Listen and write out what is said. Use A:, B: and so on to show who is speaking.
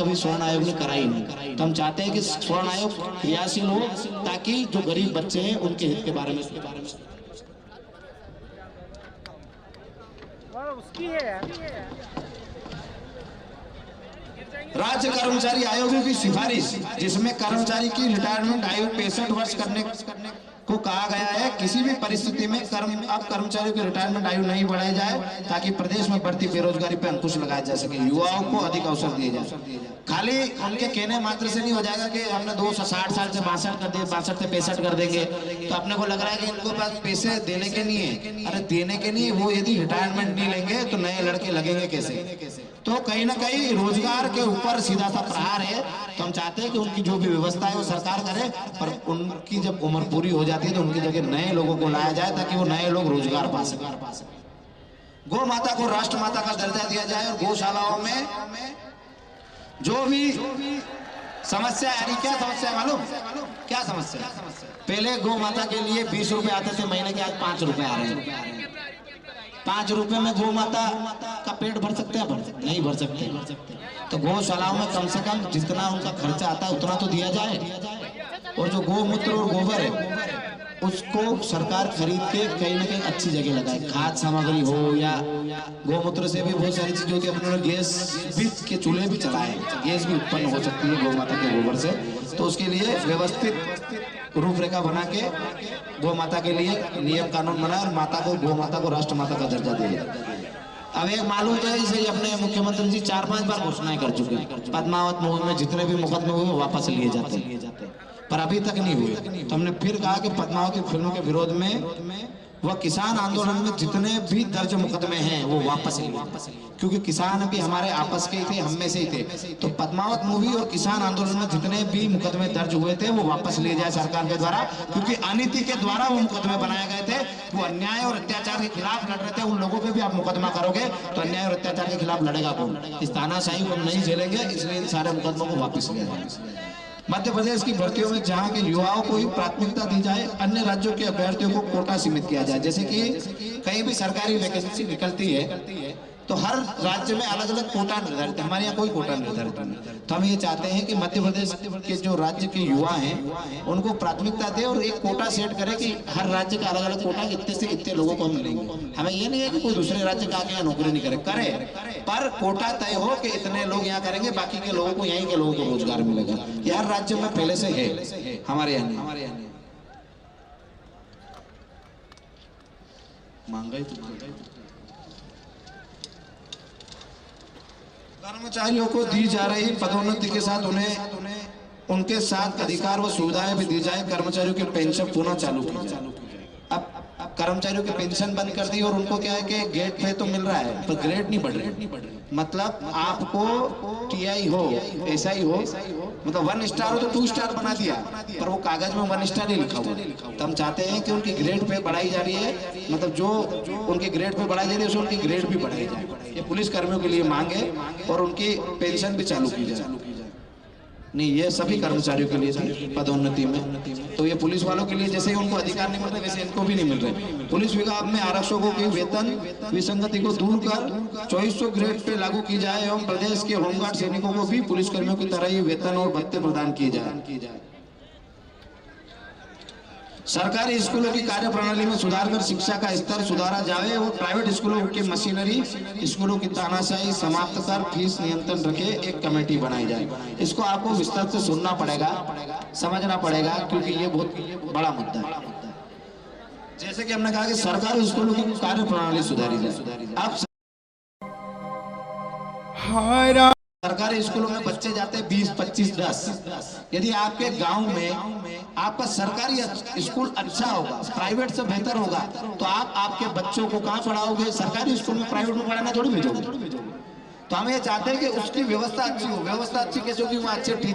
A: कभी स्वर्ण आयोग ने करा ही नहीं। तो हम चाहते हैं कि स्वर्ण आयोग क्रियाशील हो ताकि जो गरीब बच्चे हैं उनके हित के बारे में उसकी है। राज्य कर्मचारी आयोगों की सिफारिश, जिसमें कर्मचारी की रिटायरमेंट आयु 65 वर्ष करने को कहा गया है। किसी भी परिस्थिति में अब कर्मचारियों की रिटायरमेंट आयु नहीं बढ़ाई जाए ताकि प्रदेश में बढ़ती बेरोजगारी पर अंकुश लगाया जा सके, युवाओं को अधिक अवसर दिए जाए। खाली उनके कहने मात्र से नहीं हो जाएगा कि हमने 260 साल से 62 कर दिए, 62 से 65 कर देंगे तो अपने को लग रहा है कि इनको पास पैसे देने के नहीं है। अरे देने के नहीं, वो यदि रिटायरमेंट नहीं लेंगे तो नए लड़के लगेंगे कैसे? तो कहीं ना कहीं रोजगार के ऊपर सीधा सा प्रहार है। तो हम चाहते हैं कि उनकी जो भी व्यवस्था है वो सरकार करे, पर उनकी जब उम्र पूरी हो जाती है तो उनकी जगह नए लोगों को लाया जाए ताकि वो नए लोग रोजगार पा सके। गौ माता को राष्ट्र माता का दर्जा दिया जाए और गौशालाओं में जो भी समस्या, यानी क्या समस्या है मालूम? क्या समस्या? पहले गौ माता के लिए 20 रुपए आते थे महीने के, आज 5 रुपए आ रहे हैं। 5 रुपए में गौ माता का पेट भर सकते हैं? नहीं भर सकते। तो गौशालाओं में कम से कम जितना उनका खर्चा आता है उतना तो दिया जाए। और जो गौमूत्र और गोबर है उसको सरकार खरीद के कहीं ना कहीं अच्छी जगह लगाए, खाद सामग्री हो या गौमूत्र से भी बहुत सारी चीजें होती है। अपने गैस भी के चूल्हे भी चलाए, गैस भी उत्पन्न हो सकती है गौ माता के गोबर से। तो उसके लिए व्यवस्थित रूपरेखा बना के गौ माता के लिए नियम कानून बनाए और माता को, गौ माता को राष्ट्र माता का दर्जा दिया। अब एक मालूम तो है, जैसे अपने मुख्यमंत्री जी 4-5 बार घोषणाएं कर चुके हैं, पद्मावत मूवी में जितने भी मुकदमे हुए वापस लिए जाते हैं, पर अभी तक नहीं हुए। तो हमने फिर कहा कि पद्मावती फिल्म के विरोध में वह किसान आंदोलन में जितने भी दर्ज मुकदमे हैं वो वापस लिए, क्योंकि किसान भी हमारे आपस के ही थे, हम में से ही थे। तो पद्मावत मूवी और किसान आंदोलन में जितने भी मुकदमे दर्ज हुए थे वो वापस लिए जाए सरकार के द्वारा, क्योंकि अनीति के द्वारा वो मुकदमे बनाए गए थे। वो अन्याय और अत्याचार के खिलाफ लड़ रहे थे। उन लोगों पे भी आप मुकदमा करोगे तो अन्याय और अत्याचार के खिलाफ लड़ेगा कौन? इस तानाशाही को हम नहीं झेलेंगे, इसलिए इन सारे मुकदमों को वापस लिया जाए। मध्य प्रदेश की भर्तियों में जहां के युवाओं को ही प्राथमिकता दी जाए, अन्य राज्यों के अभ्यर्थियों को कोटा सीमित किया जाए। जैसे कि कहीं भी सरकारी वैकेंसी निकलती है तो हर राज्य में अलग अलग कोटा निर्धारित है, हमारे यहाँ कोई कोटा निर्धारित नहीं। तो हम ये चाहते हैं कि मध्य प्रदेश के जो राज्य के युवा हैं उनको प्राथमिकता दे और एक कोटा सेट करे कि हर राज्य का अलग अलग कोटा, इतने से इतने लोगों को मिलेंगे। हमें ये नहीं है कि कोई दूसरे राज्य का आके नौकरी नहीं करे, पर कोटा तय हो कि इतने लोग यहाँ करेंगे, बाकी के लोगों को, यहीं के लोगों को रोजगार मिलेगा। ये हर राज्य में पहले से है, हमारे यहाँ नहीं। महंगाई कर्मचारियों को दी जा रही पदोन्नति के साथ उन्हें उनके साथ अधिकार व सुविधाएं भी दी जाए। कर्मचारियों की पेंशन पुनः चालू की जाए। अब कर्मचारियों की पेंशन बंद कर दी और उनको क्या है कि गेट पे तो मिल रहा है पर ग्रेड नहीं बढ़ रही। मतलब आपको टीआई हो, एसआई हो, मतलब 1 स्टार हो तो 2 स्टार बना दिया, पर वो कागज में 1 स्टार नहीं लिखा हुआ। तो हम चाहते हैं कि उनकी ग्रेड पे बढ़ाई जा रही है, मतलब जो उनकी ग्रेड पे बढ़ाई जा रही है उनकी ग्रेड भी बढ़ाई जाए। ये पुलिस कर्मियों के लिए मांग है और उनकी पेंशन भी चालू की जाए। नहीं, ये सभी कर्मचारियों के लिए पदोन्नति में। तो ये पुलिस वालों के लिए जैसे उनको अधिकार नहीं मिल रहे वैसे इनको भी नहीं मिल रहे। पुलिस विभाग में आरक्षकों की वेतन विसंगति को दूर कर 2400 ग्रेड पे लागू की जाए एवं प्रदेश के होमगार्ड सैनिकों को भी पुलिस कर्मियों की तरह ही वेतन और भत्ते प्रदान किए जाए। सरकारी स्कूलों की कार्य प्रणाली में सुधार कर शिक्षा का स्तर सुधारा जाए और प्राइवेट स्कूलों की मशीनरी स्कूलों की तानाशाही समाप्त कर फीस नियंत्रण रखे एक कमेटी बनाई जाए। इसको आपको विस्तार से सुनना पड़ेगा, समझना पड़ेगा, क्योंकि ये बहुत बड़ा मुद्दा है। जैसे कि हमने कहा कि सरकारी स्कूलों की कार्य प्रणाली सुधारी जाए। अब सरकारी स्कूलों में बच्चे जाते हैं 20, 25, 10। यदि आपके गांव में आपका सरकारी स्कूल अच्छा होगा, प्राइवेट से बेहतर होगा, तो आप आपके बच्चों को कहाँ पढ़ाओगे? सरकारी स्कूल में, प्राइवेट में पढ़ाना थोड़ी भेजोगे। तो हम ये चाहते हैं कि उसकी व्यवस्था अच्छी हो। व्यवस्था अच्छी कैसे होगी? वहाँ अच्छे